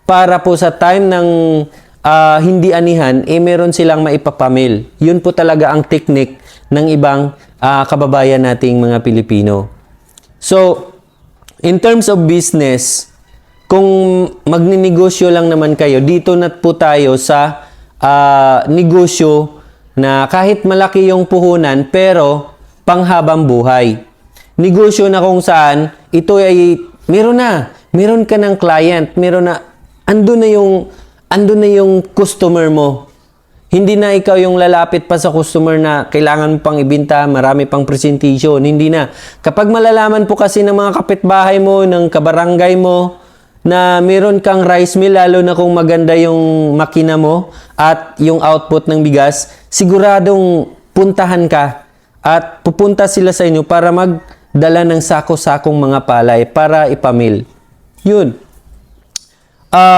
para po sa time ng hindi anihan, meron silang maipapamil. Yun po talaga ang technique ng ibang kababayan nating mga Pilipino. So, in terms of business, kung magninegosyo lang naman kayo, dito na po tayo sa negosyo na kahit malaki yung puhunan, pero panghabang buhay. Negosyo na kung saan, ito ay, meron ka ng client, andun na yung customer mo. Hindi na ikaw yung lalapit pa sa customer na kailangan mo pang ibenta, marami pang presentation. Hindi na. Kapag malalaman po kasi ng mga kapitbahay mo, ng kabarangay mo, na meron kang rice mill, lalo na kung maganda yung makina mo at yung output ng bigas, siguradong puntahan ka at pupunta sila sa inyo para magdala ng sako-sakong mga palay para ipamil. Yun.